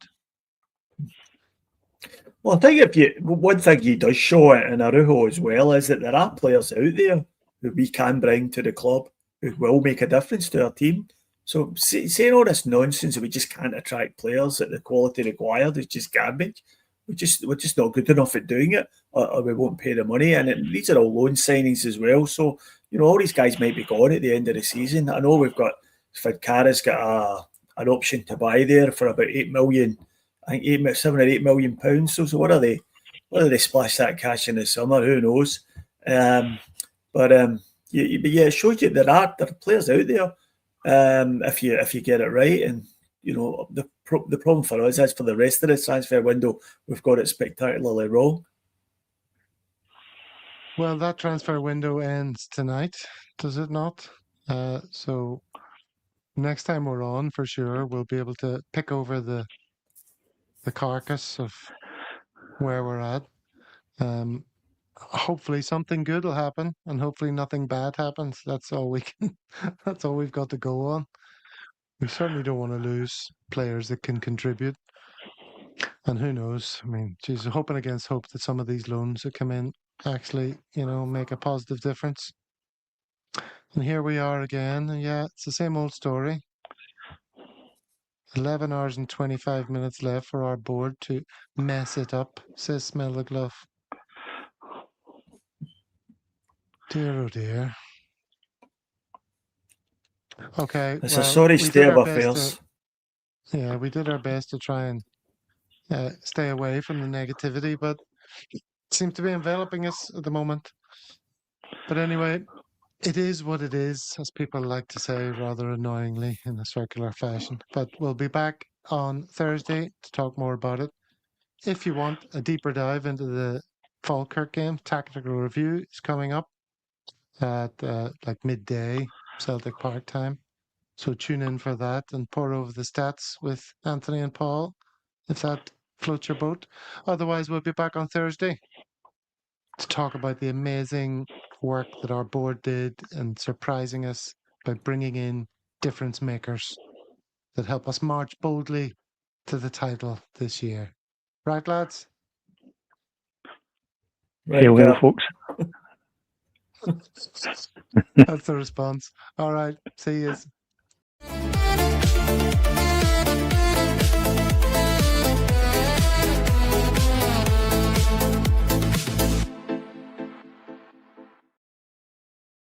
Well, I think one thing he does show it in Arujo as well is that there are players out there who we can bring to the club who will make a difference to our team. So saying all this nonsense that we just can't attract players at the quality required is just garbage. We're just not good enough at doing it, or we won't pay the money. And these are all loan signings as well. So all these guys might be gone at the end of the season. I know we've got Fidkara's got an option to buy there for about 8 million. I think 7 or 8 million pounds. So what are they? Whether they splash that cash in the summer, who knows? But it shows you there are players out there if you get it right. And the problem for us is for the rest of the transfer window, we've got it spectacularly wrong. Well, that transfer window ends tonight, does it not? So next time we're on, for sure, we'll be able to pick over the carcass of where we're at. Hopefully something good will happen, and hopefully nothing bad happens. That's all we can. That's all we've got to go on. We certainly don't want to lose players that can contribute. And who knows? I mean, geez, hoping against hope that some of these loans that come in actually, make a positive difference. And here we are again. And yeah, it's the same old story. 11 hours and 25 minutes left for our board to mess it up, says Smell the Glove. Dear, oh dear. Okay. It's a sorry state of affairs. Yeah, we did our best to try and stay away from the negativity, but it seems to be enveloping us at the moment. But anyway, it is what it is, as people like to say rather annoyingly in a circular fashion. But we'll be back on Thursday to talk more about it. If you want a deeper dive into the Falkirk game, Tactical Review is coming up at like midday Celtic Park time. So tune in for that and pour over the stats with Anthony and Paul, if that floats your boat. Otherwise, we'll be back on Thursday to talk about the amazing work that our board did and surprising us by bringing in difference makers that help us march boldly to the title this year. Right, lads? Right, Hail, hail, Gav. folks. That's the response. All right. See you.